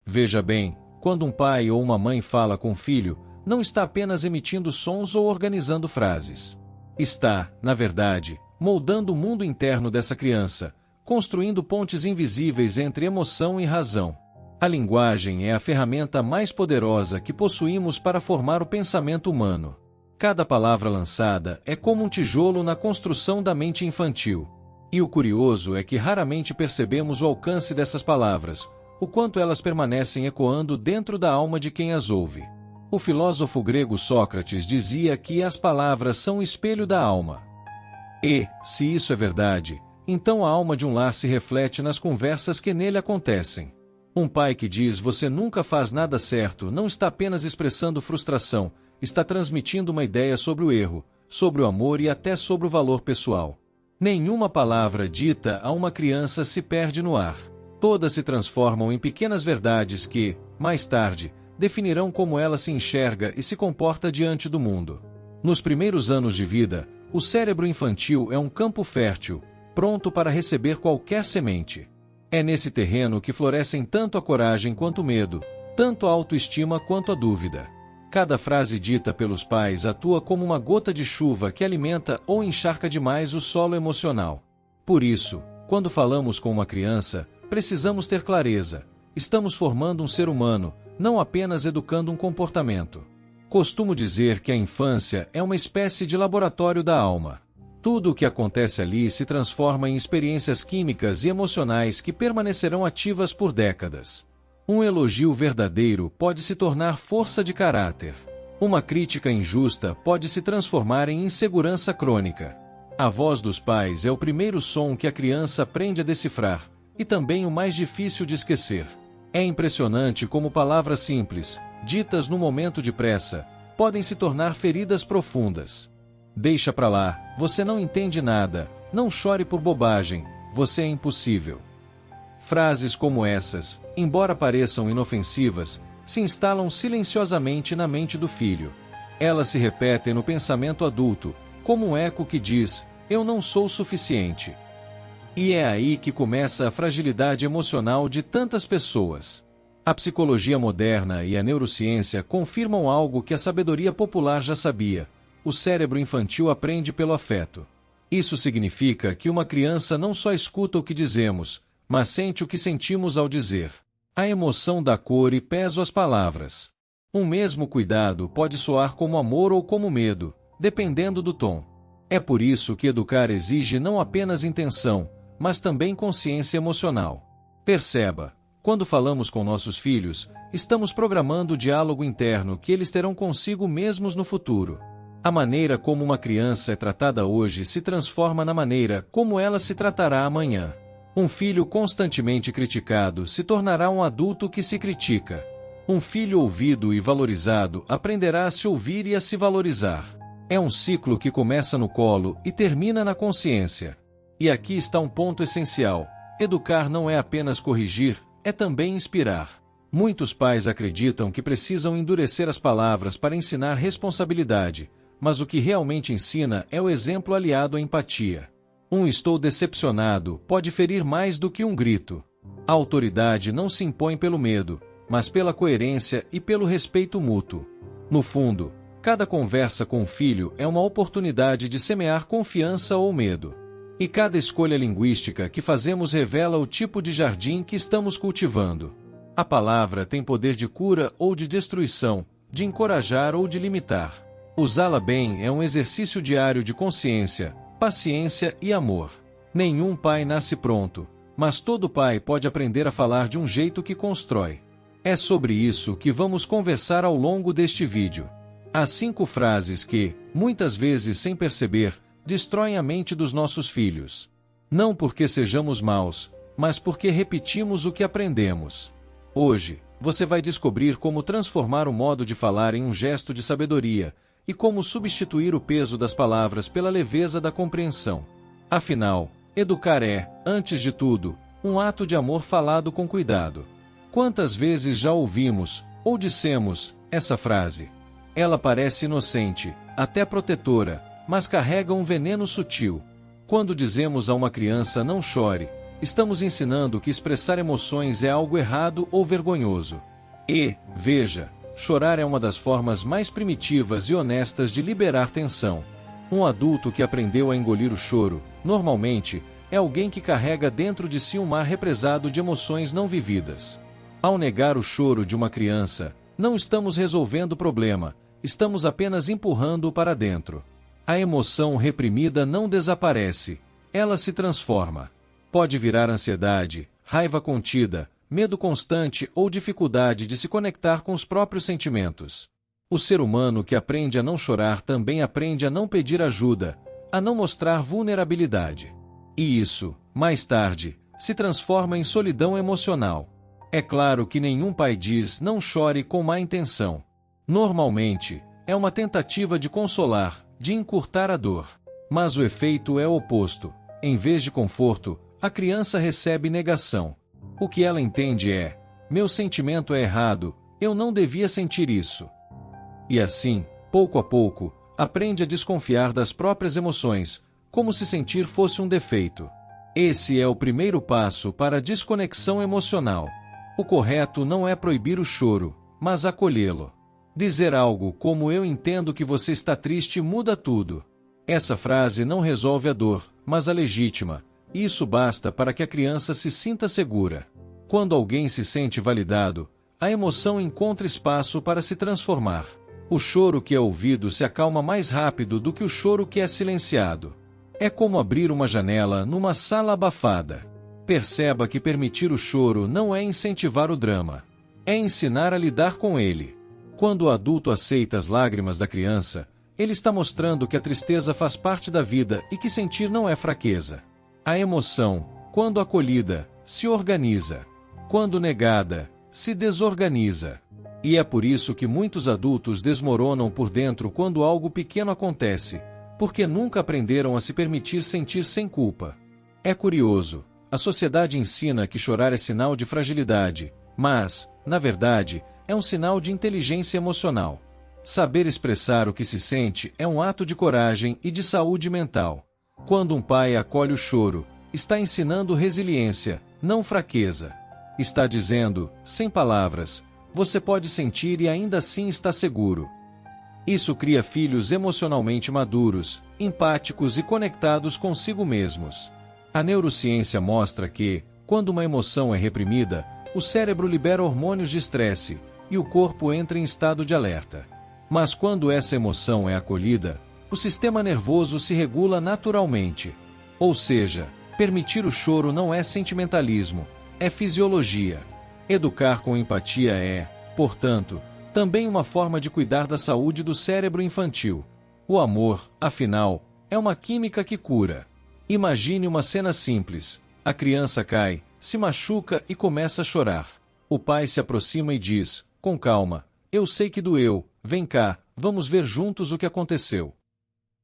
Veja bem, quando um pai ou uma mãe fala com o filho, não está apenas emitindo sons ou organizando frases. Está, na verdade, moldando o mundo interno dessa criança, construindo pontes invisíveis entre emoção e razão. A linguagem é a ferramenta mais poderosa que possuímos para formar o pensamento humano. Cada palavra lançada é como um tijolo na construção da mente infantil. E o curioso é que raramente percebemos o alcance dessas palavras, o quanto elas permanecem ecoando dentro da alma de quem as ouve. O filósofo grego Sócrates dizia que as palavras são o espelho da alma. E, se isso é verdade, então a alma de um lar se reflete nas conversas que nele acontecem. Um pai que diz "você nunca faz nada certo" não está apenas expressando frustração, está transmitindo uma ideia sobre o erro, sobre o amor e até sobre o valor pessoal. Nenhuma palavra dita a uma criança se perde no ar. Todas se transformam em pequenas verdades que, mais tarde, definirão como ela se enxerga e se comporta diante do mundo. Nos primeiros anos de vida, o cérebro infantil é um campo fértil, pronto para receber qualquer semente. É nesse terreno que florescem tanto a coragem quanto o medo, tanto a autoestima quanto a dúvida. Cada frase dita pelos pais atua como uma gota de chuva que alimenta ou encharca demais o solo emocional. Por isso, quando falamos com uma criança, precisamos ter clareza. Estamos formando um ser humano, não apenas educando um comportamento. Costumo dizer que a infância é uma espécie de laboratório da alma. Tudo o que acontece ali se transforma em experiências químicas e emocionais que permanecerão ativas por décadas. Um elogio verdadeiro pode se tornar força de caráter. Uma crítica injusta pode se transformar em insegurança crônica. A voz dos pais é o primeiro som que a criança aprende a decifrar, e também o mais difícil de esquecer. É impressionante como palavras simples, ditas no momento de pressa, podem se tornar feridas profundas. Deixa pra lá, você não entende nada, não chore por bobagem, você é impossível. Frases como essas, embora pareçam inofensivas, se instalam silenciosamente na mente do filho. Elas se repetem no pensamento adulto, como um eco que diz, eu não sou suficiente. E é aí que começa a fragilidade emocional de tantas pessoas. A psicologia moderna e a neurociência confirmam algo que a sabedoria popular já sabia. O cérebro infantil aprende pelo afeto. Isso significa que uma criança não só escuta o que dizemos, mas sente o que sentimos ao dizer. A emoção dá cor e peso às palavras. Um mesmo cuidado pode soar como amor ou como medo, dependendo do tom. É por isso que educar exige não apenas intenção, mas também consciência emocional. Perceba, quando falamos com nossos filhos, estamos programando o diálogo interno que eles terão consigo mesmos no futuro. A maneira como uma criança é tratada hoje se transforma na maneira como ela se tratará amanhã. Um filho constantemente criticado se tornará um adulto que se critica. Um filho ouvido e valorizado aprenderá a se ouvir e a se valorizar. É um ciclo que começa no colo e termina na consciência. E aqui está um ponto essencial. Educar não é apenas corrigir, é também inspirar. Muitos pais acreditam que precisam endurecer as palavras para ensinar responsabilidade, mas o que realmente ensina é o exemplo aliado à empatia. Um "estou decepcionado" pode ferir mais do que um grito. A autoridade não se impõe pelo medo, mas pela coerência e pelo respeito mútuo. No fundo, cada conversa com o filho é uma oportunidade de semear confiança ou medo. E cada escolha linguística que fazemos revela o tipo de jardim que estamos cultivando. A palavra tem poder de cura ou de destruição, de encorajar ou de limitar. Usá-la bem é um exercício diário de consciência, paciência e amor. Nenhum pai nasce pronto, mas todo pai pode aprender a falar de um jeito que constrói. É sobre isso que vamos conversar ao longo deste vídeo. Há 5 frases que, muitas vezes sem perceber, destroem a mente dos nossos filhos. Não porque sejamos maus, mas porque repetimos o que aprendemos. Hoje, você vai descobrir como transformar o modo de falar em um gesto de sabedoria, e como substituir o peso das palavras pela leveza da compreensão. Afinal, educar é, antes de tudo, um ato de amor falado com cuidado. Quantas vezes já ouvimos, ou dissemos, essa frase? Ela parece inocente, até protetora, mas carrega um veneno sutil. Quando dizemos a uma criança "não chore", estamos ensinando que expressar emoções é algo errado ou vergonhoso. E, veja, chorar é uma das formas mais primitivas e honestas de liberar tensão. Um adulto que aprendeu a engolir o choro, normalmente, é alguém que carrega dentro de si um mar represado de emoções não vividas. Ao negar o choro de uma criança, não estamos resolvendo o problema, estamos apenas empurrando-o para dentro. A emoção reprimida não desaparece, ela se transforma. Pode virar ansiedade, raiva contida, medo constante ou dificuldade de se conectar com os próprios sentimentos. O ser humano que aprende a não chorar também aprende a não pedir ajuda, a não mostrar vulnerabilidade. E isso, mais tarde, se transforma em solidão emocional. É claro que nenhum pai diz não chore com má intenção. Normalmente, é uma tentativa de consolar, de encurtar a dor. Mas o efeito é o oposto. Em vez de conforto, a criança recebe negação. O que ela entende é: meu sentimento é errado, eu não devia sentir isso. E assim, pouco a pouco, aprende a desconfiar das próprias emoções, como se sentir fosse um defeito. Esse é o primeiro passo para a desconexão emocional. O correto não é proibir o choro, mas acolhê-lo. Dizer algo como "eu entendo que você está triste" muda tudo. Essa frase não resolve a dor, mas a legítima. Isso basta para que a criança se sinta segura. Quando alguém se sente validado, a emoção encontra espaço para se transformar. O choro que é ouvido se acalma mais rápido do que o choro que é silenciado. É como abrir uma janela numa sala abafada. Perceba que permitir o choro não é incentivar o drama. É ensinar a lidar com ele. Quando o adulto aceita as lágrimas da criança, ele está mostrando que a tristeza faz parte da vida e que sentir não é fraqueza. A emoção, quando acolhida, se organiza. Quando negada, se desorganiza. E é por isso que muitos adultos desmoronam por dentro quando algo pequeno acontece, porque nunca aprenderam a se permitir sentir sem culpa. É curioso, a sociedade ensina que chorar é sinal de fragilidade, mas, na verdade, é um sinal de inteligência emocional. Saber expressar o que se sente é um ato de coragem e de saúde mental. Quando um pai acolhe o choro, está ensinando resiliência, não fraqueza. Está dizendo, sem palavras, você pode sentir e ainda assim está seguro. Isso cria filhos emocionalmente maduros, empáticos e conectados consigo mesmos. A neurociência mostra que, quando uma emoção é reprimida, o cérebro libera hormônios de estresse e o corpo entra em estado de alerta. Mas quando essa emoção é acolhida, o sistema nervoso se regula naturalmente. Ou seja, permitir o choro não é sentimentalismo, é fisiologia. Educar com empatia é, portanto, também uma forma de cuidar da saúde do cérebro infantil. O amor, afinal, é uma química que cura. Imagine uma cena simples. A criança cai, se machuca e começa a chorar. O pai se aproxima e diz, com calma, eu sei que doeu, vem cá, vamos ver juntos o que aconteceu.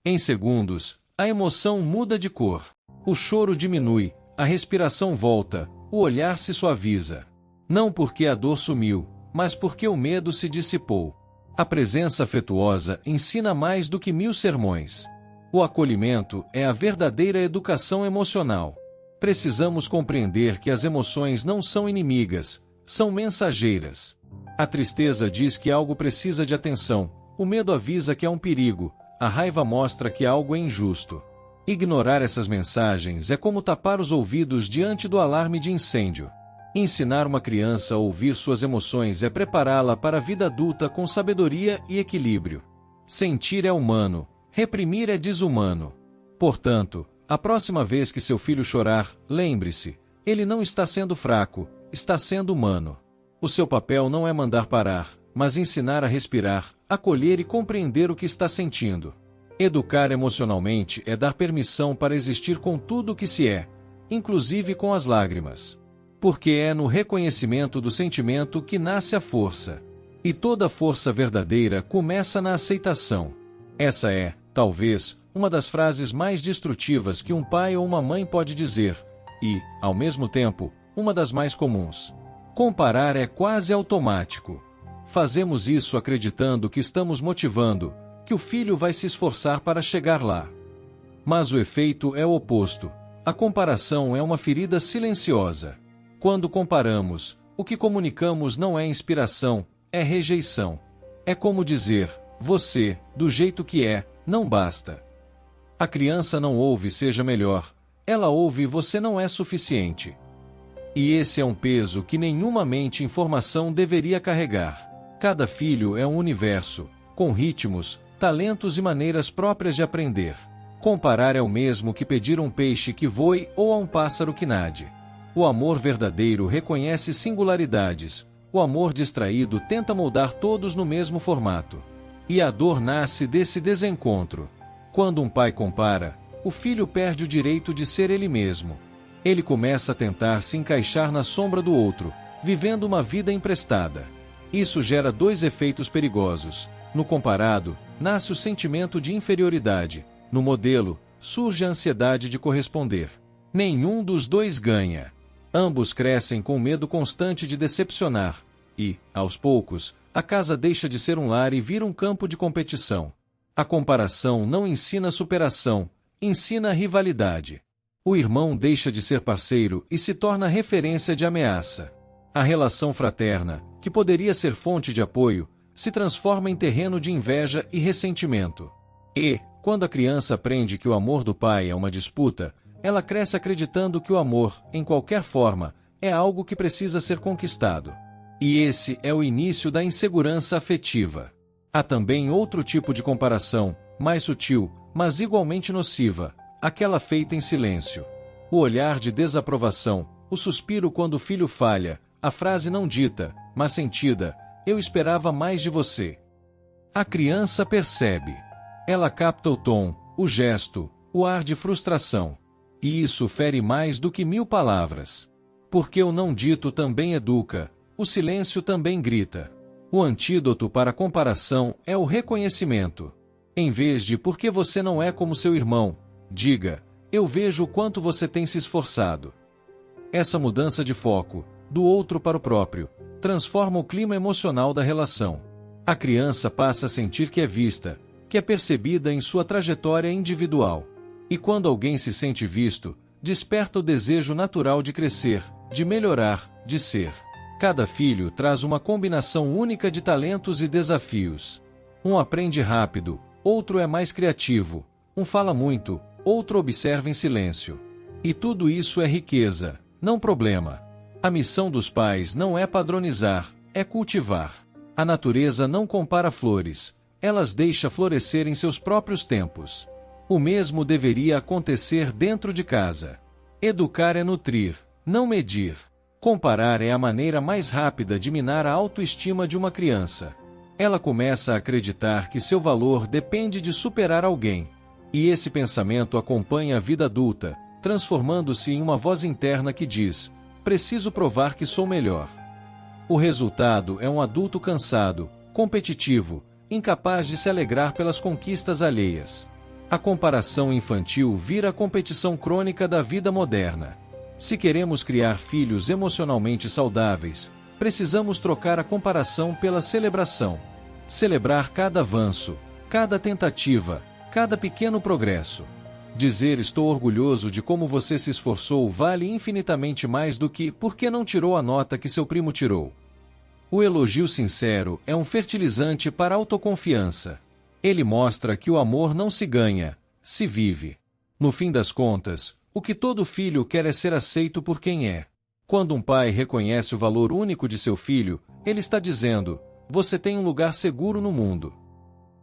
Em segundos, a emoção muda de cor. O choro diminui, a respiração volta, o olhar se suaviza. Não porque a dor sumiu, mas porque o medo se dissipou. A presença afetuosa ensina mais do que 1000 sermões. O acolhimento é a verdadeira educação emocional. Precisamos compreender que as emoções não são inimigas, são mensageiras. A tristeza diz que algo precisa de atenção, o medo avisa que é um perigo, a raiva mostra que algo é injusto. Ignorar essas mensagens é como tapar os ouvidos diante do alarme de incêndio. Ensinar uma criança a ouvir suas emoções é prepará-la para a vida adulta com sabedoria e equilíbrio. Sentir é humano, reprimir é desumano. Portanto, a próxima vez que seu filho chorar, lembre-se, ele não está sendo fraco, está sendo humano. O seu papel não é mandar parar, mas ensinar a respirar, acolher e compreender o que está sentindo. Educar emocionalmente é dar permissão para existir com tudo o que se é, inclusive com as lágrimas. Porque é no reconhecimento do sentimento que nasce a força. E toda força verdadeira começa na aceitação. Essa é, talvez, uma das frases mais destrutivas que um pai ou uma mãe pode dizer, e, ao mesmo tempo, uma das mais comuns. Comparar é quase automático. Fazemos isso acreditando que estamos motivando, que o filho vai se esforçar para chegar lá. Mas o efeito é o oposto. A comparação é uma ferida silenciosa. Quando comparamos, o que comunicamos não é inspiração, é rejeição. É como dizer, você, do jeito que é, não basta. A criança não ouve seja melhor, ela ouve você não é suficiente. E esse é um peso que nenhuma mente em formação deveria carregar. Cada filho é um universo, com ritmos, talentos e maneiras próprias de aprender. Comparar é o mesmo que pedir um peixe que voe ou a um pássaro que nade. O amor verdadeiro reconhece singularidades, o amor distraído tenta moldar todos no mesmo formato. E a dor nasce desse desencontro. Quando um pai compara, o filho perde o direito de ser ele mesmo. Ele começa a tentar se encaixar na sombra do outro, vivendo uma vida emprestada. Isso gera dois efeitos perigosos. No comparado, nasce o sentimento de inferioridade. No modelo, surge a ansiedade de corresponder. Nenhum dos dois ganha. Ambos crescem com medo constante de decepcionar. E, aos poucos, a casa deixa de ser um lar e vira um campo de competição. A comparação não ensina superação, ensina rivalidade. O irmão deixa de ser parceiro e se torna referência de ameaça. A relação fraterna, que poderia ser fonte de apoio, se transforma em terreno de inveja e ressentimento. E, quando a criança aprende que o amor do pai é uma disputa, ela cresce acreditando que o amor, em qualquer forma, é algo que precisa ser conquistado. E esse é o início da insegurança afetiva. Há também outro tipo de comparação, mais sutil, mas igualmente nociva, aquela feita em silêncio. O olhar de desaprovação, o suspiro quando o filho falha, a frase não dita, mas sentida, eu esperava mais de você. A criança percebe. Ela capta o tom, o gesto, o ar de frustração. E isso fere mais do que 1000 palavras. Porque o não dito também educa, o silêncio também grita. O antídoto para a comparação é o reconhecimento. Em vez de porque você não é como seu irmão, diga, eu vejo o quanto você tem se esforçado. Essa mudança de foco, do outro para o próprio, transforma o clima emocional da relação. A criança passa a sentir que é vista, que é percebida em sua trajetória individual. E quando alguém se sente visto, desperta o desejo natural de crescer, de melhorar, de ser. Cada filho traz uma combinação única de talentos e desafios. Um aprende rápido, outro é mais criativo, um fala muito, outro observa em silêncio. E tudo isso é riqueza, não problema. A missão dos pais não é padronizar, é cultivar. A natureza não compara flores, elas deixa florescer em seus próprios tempos. O mesmo deveria acontecer dentro de casa. Educar é nutrir, não medir. Comparar é a maneira mais rápida de minar a autoestima de uma criança. Ela começa a acreditar que seu valor depende de superar alguém. E esse pensamento acompanha a vida adulta, transformando-se em uma voz interna que diz, preciso provar que sou melhor. O resultado é um adulto cansado, competitivo, incapaz de se alegrar pelas conquistas alheias. A comparação infantil vira a competição crônica da vida moderna. Se queremos criar filhos emocionalmente saudáveis, precisamos trocar a comparação pela celebração. Celebrar cada avanço, cada tentativa, cada pequeno progresso. Dizer estou orgulhoso de como você se esforçou vale infinitamente mais do que por que não tirou a nota que seu primo tirou. O elogio sincero é um fertilizante para a autoconfiança. Ele mostra que o amor não se ganha, se vive. No fim das contas, o que todo filho quer é ser aceito por quem é. Quando um pai reconhece o valor único de seu filho, ele está dizendo, você tem um lugar seguro no mundo.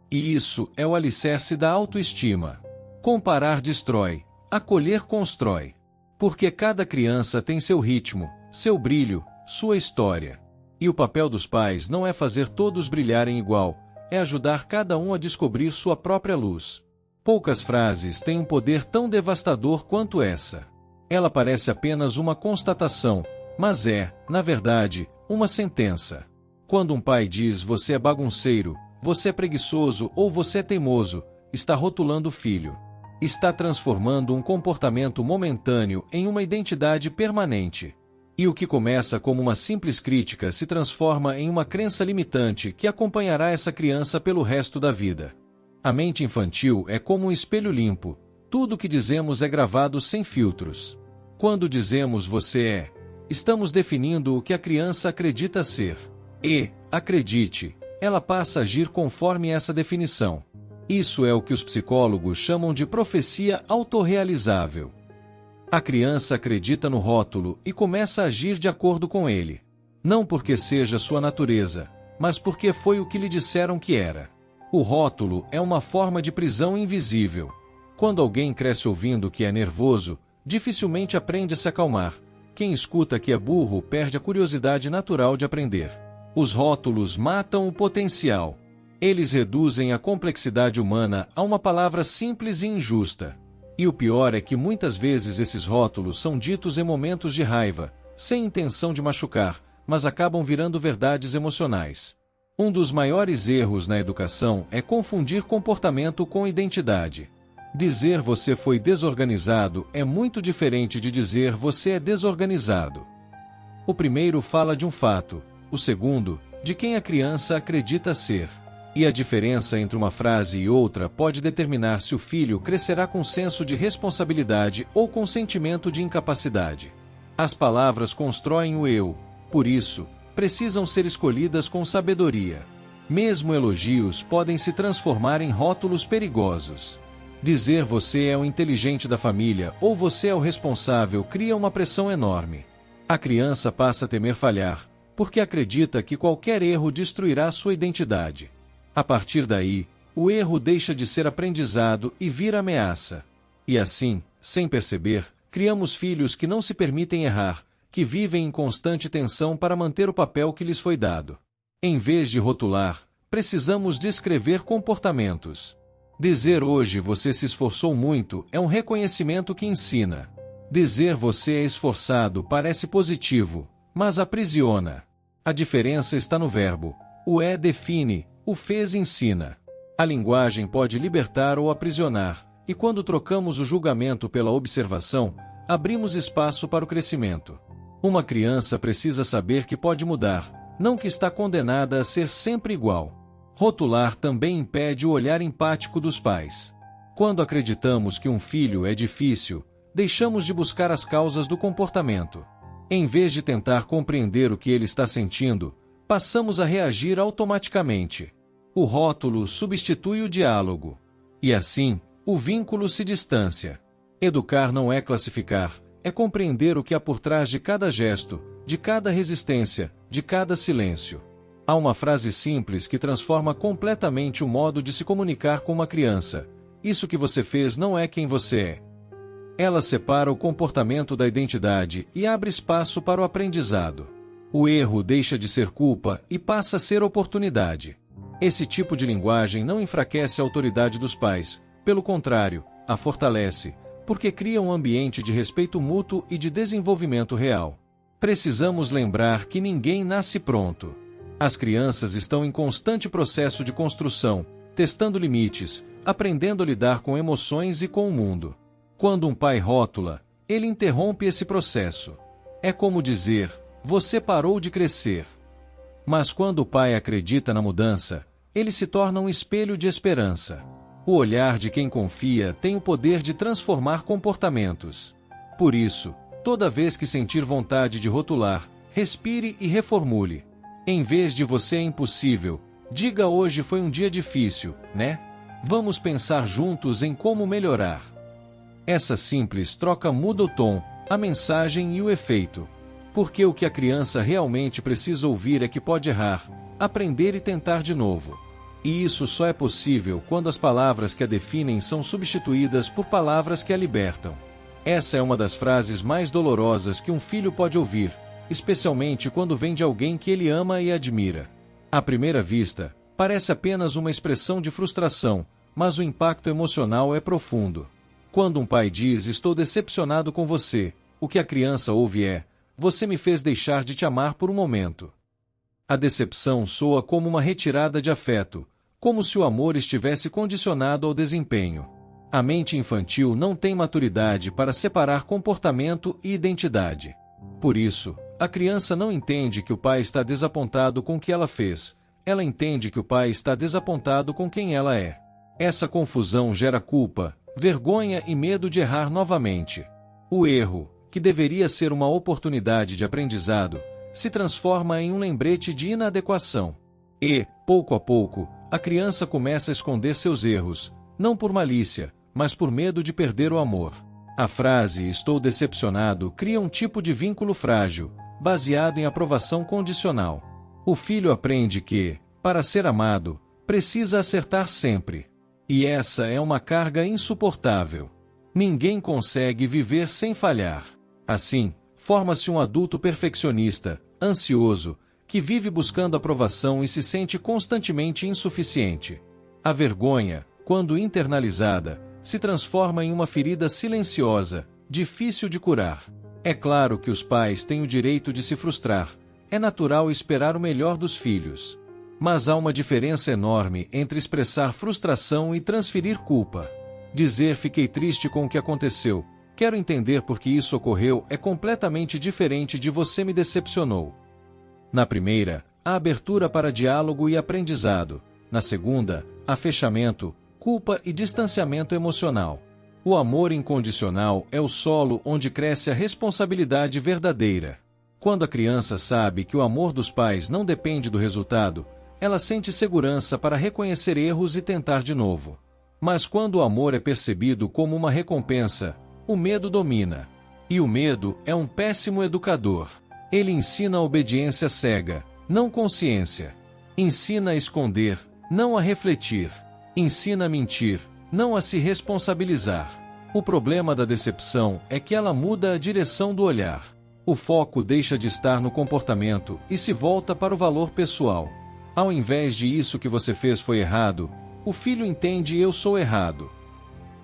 E isso é o alicerce da autoestima. Comparar destrói, acolher constrói. Porque cada criança tem seu ritmo, seu brilho, sua história. E o papel dos pais não é fazer todos brilharem igual, é ajudar cada um a descobrir sua própria luz. Poucas frases têm um poder tão devastador quanto essa. Ela parece apenas uma constatação, mas é, na verdade, uma sentença. Quando um pai diz você é bagunceiro, você é preguiçoso ou você é teimoso, está rotulando o filho. Está transformando um comportamento momentâneo em uma identidade permanente. E o que começa como uma simples crítica se transforma em uma crença limitante que acompanhará essa criança pelo resto da vida. A mente infantil é como um espelho limpo. Tudo o que dizemos é gravado sem filtros. Quando dizemos você é, estamos definindo o que a criança acredita ser. E, acredite, ela passa a agir conforme essa definição. Isso é o que os psicólogos chamam de profecia autorrealizável. A criança acredita no rótulo e começa a agir de acordo com ele. Não porque seja sua natureza, mas porque foi o que lhe disseram que era. O rótulo é uma forma de prisão invisível. Quando alguém cresce ouvindo que é nervoso, dificilmente aprende a se acalmar. Quem escuta que é burro perde a curiosidade natural de aprender. Os rótulos matam o potencial. Eles reduzem a complexidade humana a uma palavra simples e injusta. E o pior é que muitas vezes esses rótulos são ditos em momentos de raiva, sem intenção de machucar, mas acabam virando verdades emocionais. Um dos maiores erros na educação é confundir comportamento com identidade. Dizer você foi desorganizado é muito diferente de dizer você é desorganizado. O primeiro fala de um fato, o segundo, de quem a criança acredita ser. E a diferença entre uma frase e outra pode determinar se o filho crescerá com senso de responsabilidade ou com sentimento de incapacidade. As palavras constroem o eu, por isso, precisam ser escolhidas com sabedoria. Mesmo elogios podem se transformar em rótulos perigosos. Dizer você é o inteligente da família ou você é o responsável cria uma pressão enorme. A criança passa a temer falhar, porque acredita que qualquer erro destruirá sua identidade. A partir daí, o erro deixa de ser aprendizado e vira ameaça. E assim, sem perceber, criamos filhos que não se permitem errar, que vivem em constante tensão para manter o papel que lhes foi dado. Em vez de rotular, precisamos descrever comportamentos. Dizer hoje você se esforçou muito é um reconhecimento que ensina. Dizer você é esforçado parece positivo, mas aprisiona. A diferença está no verbo. O é define, o fez ensina. A linguagem pode libertar ou aprisionar, e quando trocamos o julgamento pela observação, abrimos espaço para o crescimento. Uma criança precisa saber que pode mudar, não que está condenada a ser sempre igual. Rotular também impede o olhar empático dos pais. Quando acreditamos que um filho é difícil, deixamos de buscar as causas do comportamento. Em vez de tentar compreender o que ele está sentindo, passamos a reagir automaticamente. O rótulo substitui o diálogo. E assim, o vínculo se distancia. Educar não é classificar, é compreender o que há por trás de cada gesto, de cada resistência, de cada silêncio. Há uma frase simples que transforma completamente o modo de se comunicar com uma criança. Isso que você fez não é quem você é. Ela separa o comportamento da identidade e abre espaço para o aprendizado. O erro deixa de ser culpa e passa a ser oportunidade. Esse tipo de linguagem não enfraquece a autoridade dos pais, pelo contrário, a fortalece, porque cria um ambiente de respeito mútuo e de desenvolvimento real. Precisamos lembrar que ninguém nasce pronto. As crianças estão em constante processo de construção, testando limites, aprendendo a lidar com emoções e com o mundo. Quando um pai rótula, ele interrompe esse processo. É como dizer, você parou de crescer. Mas quando o pai acredita na mudança, ele se torna um espelho de esperança. O olhar de quem confia tem o poder de transformar comportamentos. Por isso, toda vez que sentir vontade de rotular, respire e reformule. Em vez de você é impossível, diga hoje foi um dia difícil, né? Vamos pensar juntos em como melhorar. Essa simples troca muda o tom, a mensagem e o efeito. Porque o que a criança realmente precisa ouvir é que pode errar, aprender e tentar de novo. E isso só é possível quando as palavras que a definem são substituídas por palavras que a libertam. Essa é uma das frases mais dolorosas que um filho pode ouvir, especialmente quando vem de alguém que ele ama e admira. À primeira vista, parece apenas uma expressão de frustração, mas o impacto emocional é profundo. Quando um pai diz, estou decepcionado com você, o que a criança ouve é, você me fez deixar de te amar por um momento. A decepção soa como uma retirada de afeto, como se o amor estivesse condicionado ao desempenho. A mente infantil não tem maturidade para separar comportamento e identidade. Por isso, a criança não entende que o pai está desapontado com o que ela fez, ela entende que o pai está desapontado com quem ela é. Essa confusão gera culpa, vergonha e medo de errar novamente. O erro, que deveria ser uma oportunidade de aprendizado, se transforma em um lembrete de inadequação. E, pouco a pouco, a criança começa a esconder seus erros, não por malícia, mas por medo de perder o amor. A frase "estou decepcionado" cria um tipo de vínculo frágil, baseado em aprovação condicional. O filho aprende que, para ser amado, precisa acertar sempre. E essa é uma carga insuportável. Ninguém consegue viver sem falhar. Assim, forma-se um adulto perfeccionista, ansioso, que vive buscando aprovação e se sente constantemente insuficiente. A vergonha, quando internalizada, se transforma em uma ferida silenciosa, difícil de curar. É claro que os pais têm o direito de se frustrar. É natural esperar o melhor dos filhos. Mas há uma diferença enorme entre expressar frustração e transferir culpa. Dizer "fiquei triste com o que aconteceu, quero entender por que isso ocorreu" é completamente diferente de "você me decepcionou". Na primeira, há abertura para diálogo e aprendizado. Na segunda, há fechamento, culpa e distanciamento emocional. O amor incondicional é o solo onde cresce a responsabilidade verdadeira. Quando a criança sabe que o amor dos pais não depende do resultado, ela sente segurança para reconhecer erros e tentar de novo. Mas quando o amor é percebido como uma recompensa, o medo domina. E o medo é um péssimo educador. Ele ensina a obediência cega, não consciência. Ensina a esconder, não a refletir. Ensina a mentir, não a se responsabilizar. O problema da decepção é que ela muda a direção do olhar. O foco deixa de estar no comportamento e se volta para o valor pessoal. Ao invés de "isso que você fez foi errado", o filho entende "eu sou errado".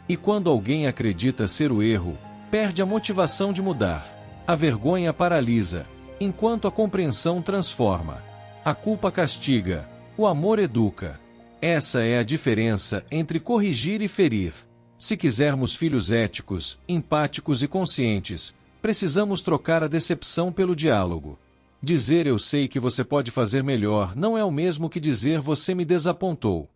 E quando alguém acredita ser o erro, perde a motivação de mudar. A vergonha paralisa, enquanto a compreensão transforma. A culpa castiga, o amor educa. Essa é a diferença entre corrigir e ferir. Se quisermos filhos éticos, empáticos e conscientes, precisamos trocar a decepção pelo diálogo. Dizer "eu sei que você pode fazer melhor" não é o mesmo que dizer "você me desapontou".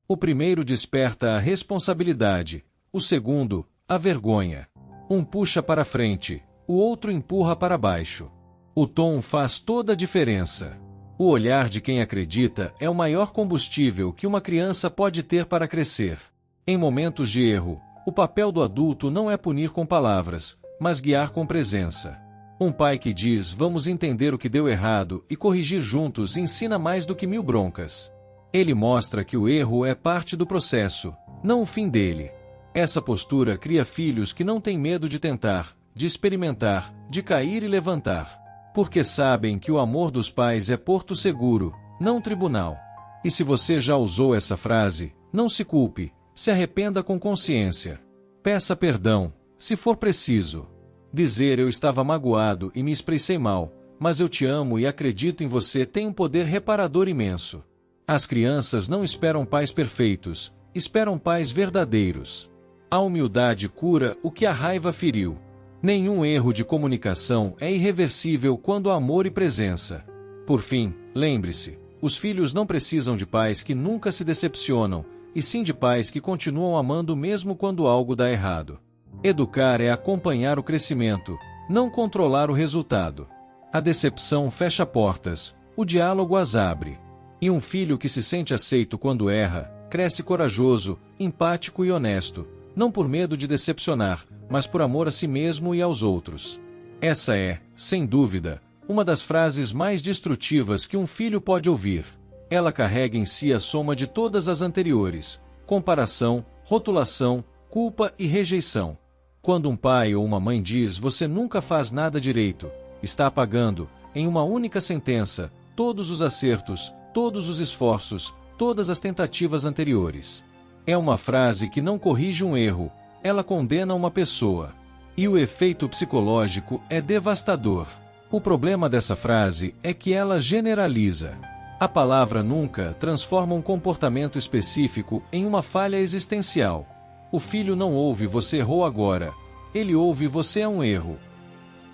O primeiro desperta a responsabilidade, o segundo, a vergonha. Um puxa para frente, o outro empurra para baixo. O tom faz toda a diferença. O olhar de quem acredita é o maior combustível que uma criança pode ter para crescer. Em momentos de erro, o papel do adulto não é punir com palavras, mas guiar com presença. Um pai que diz "vamos entender o que deu errado e corrigir juntos" ensina mais do que 1000 broncas. Ele mostra que o erro é parte do processo, não o fim dele. Essa postura cria filhos que não têm medo de tentar, de experimentar, de cair e levantar. Porque sabem que o amor dos pais é porto seguro, não tribunal. E se você já usou essa frase, não se culpe, se arrependa com consciência. Peça perdão, se for preciso. Dizer "eu estava magoado e me expressei mal, mas eu te amo e acredito em você" tem um poder reparador imenso. As crianças não esperam pais perfeitos, esperam pais verdadeiros. A humildade cura o que a raiva feriu. Nenhum erro de comunicação é irreversível quando há amor e presença. Por fim, lembre-se, os filhos não precisam de pais que nunca se decepcionam, e sim de pais que continuam amando mesmo quando algo dá errado. Educar é acompanhar o crescimento, não controlar o resultado. A decepção fecha portas, o diálogo as abre. E um filho que se sente aceito quando erra, cresce corajoso, empático e honesto, não por medo de decepcionar, mas por amor a si mesmo e aos outros. Essa é, sem dúvida, uma das frases mais destrutivas que um filho pode ouvir. Ela carrega em si a soma de todas as anteriores: comparação, rotulação, culpa e rejeição. Quando um pai ou uma mãe diz "você nunca faz nada direito", está apagando, em uma única sentença, todos os acertos, todos os esforços, todas as tentativas anteriores. É uma frase que não corrige um erro, ela condena uma pessoa. E o efeito psicológico é devastador. O problema dessa frase é que ela generaliza. A palavra nunca transforma um comportamento específico em uma falha existencial. O filho não ouve "você errou agora", ele ouve "você é um erro".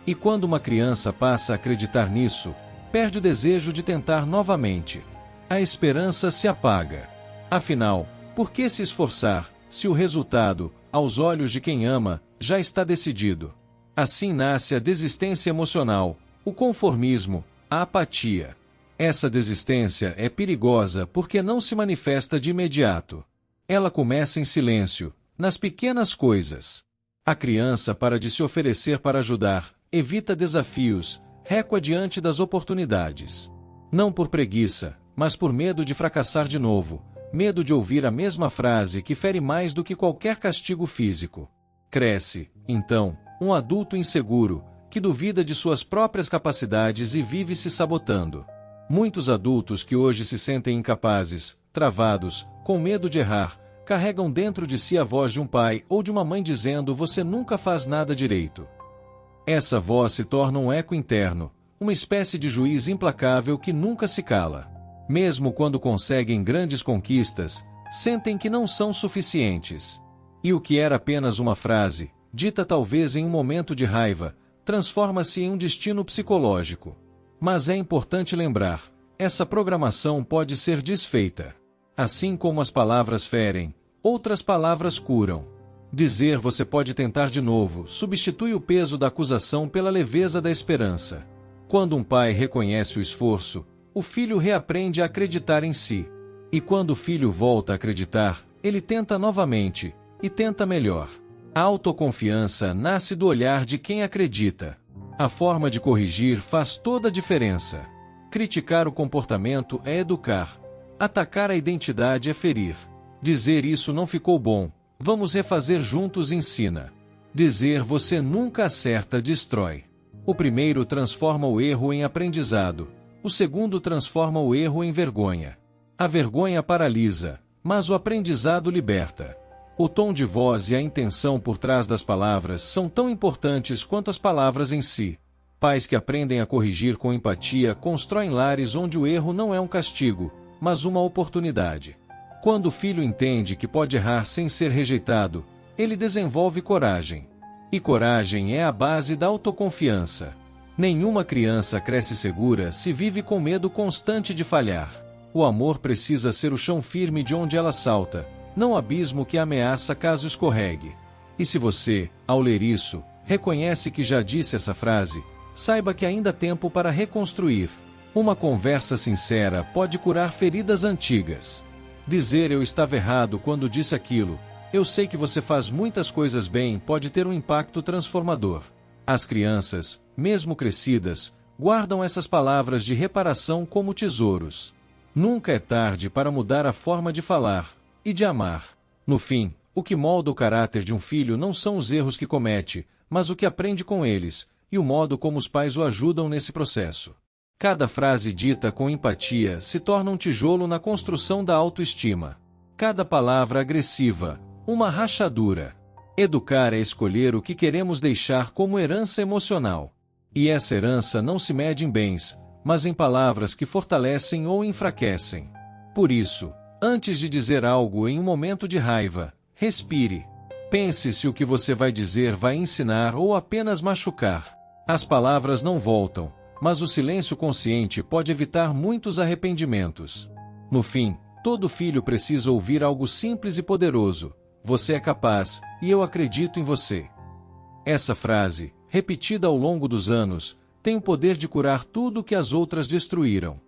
E quando uma criança passa a acreditar nisso, perde o desejo de tentar novamente. A esperança se apaga. Afinal, por que se esforçar, se o resultado, aos olhos de quem ama, já está decidido. Assim nasce a desistência emocional, o conformismo, a apatia. Essa desistência é perigosa porque não se manifesta de imediato. Ela começa em silêncio, nas pequenas coisas. A criança para de se oferecer para ajudar, evita desafios, recua diante das oportunidades. Não por preguiça, mas por medo de fracassar de novo, medo de ouvir a mesma frase que fere mais do que qualquer castigo físico. Cresce, então, um adulto inseguro, que duvida de suas próprias capacidades e vive se sabotando. Muitos adultos que hoje se sentem incapazes, travados, com medo de errar, carregam dentro de si a voz de um pai ou de uma mãe dizendo: "Você nunca faz nada direito." Essa voz se torna um eco interno, uma espécie de juiz implacável que nunca se cala. Mesmo quando conseguem grandes conquistas, sentem que não são suficientes. E o que era apenas uma frase, dita talvez em um momento de raiva, transforma-se em um destino psicológico. Mas é importante lembrar, essa programação pode ser desfeita. Assim como as palavras ferem, outras palavras curam. Dizer "você pode tentar de novo" substitui o peso da acusação pela leveza da esperança. Quando um pai reconhece o esforço, o filho reaprende a acreditar em si. E quando o filho volta a acreditar, ele tenta novamente, e tenta melhor. A autoconfiança nasce do olhar de quem acredita. A forma de corrigir faz toda a diferença. Criticar o comportamento é educar. Atacar a identidade é ferir. Dizer "isso não ficou bom, vamos refazer juntos" ensina. Dizer "você nunca acerta" destrói. O primeiro transforma o erro em aprendizado. O segundo transforma o erro em vergonha. A vergonha paralisa, mas o aprendizado liberta. O tom de voz e a intenção por trás das palavras são tão importantes quanto as palavras em si. Pais que aprendem a corrigir com empatia constroem lares onde o erro não é um castigo, mas uma oportunidade. Quando o filho entende que pode errar sem ser rejeitado, ele desenvolve coragem. E coragem é a base da autoconfiança. Nenhuma criança cresce segura se vive com medo constante de falhar. O amor precisa ser o chão firme de onde ela salta, não o abismo que ameaça caso escorregue. E se você, ao ler isso, reconhece que já disse essa frase, saiba que ainda há tempo para reconstruir. Uma conversa sincera pode curar feridas antigas. Dizer "eu estava errado quando disse aquilo, eu sei que você faz muitas coisas bem" pode ter um impacto transformador. As crianças, mesmo crescidas, guardam essas palavras de reparação como tesouros. Nunca é tarde para mudar a forma de falar e de amar. No fim, o que molda o caráter de um filho não são os erros que comete, mas o que aprende com eles, e o modo como os pais o ajudam nesse processo. Cada frase dita com empatia se torna um tijolo na construção da autoestima. Cada palavra agressiva, uma rachadura. Educar é escolher o que queremos deixar como herança emocional. E essa herança não se mede em bens, mas em palavras que fortalecem ou enfraquecem. Por isso, antes de dizer algo em um momento de raiva, respire. Pense se o que você vai dizer vai ensinar ou apenas machucar. As palavras não voltam, mas o silêncio consciente pode evitar muitos arrependimentos. No fim, todo filho precisa ouvir algo simples e poderoso: "Você é capaz, e eu acredito em você." Essa frase, repetida ao longo dos anos, tem o poder de curar tudo que as outras destruíram.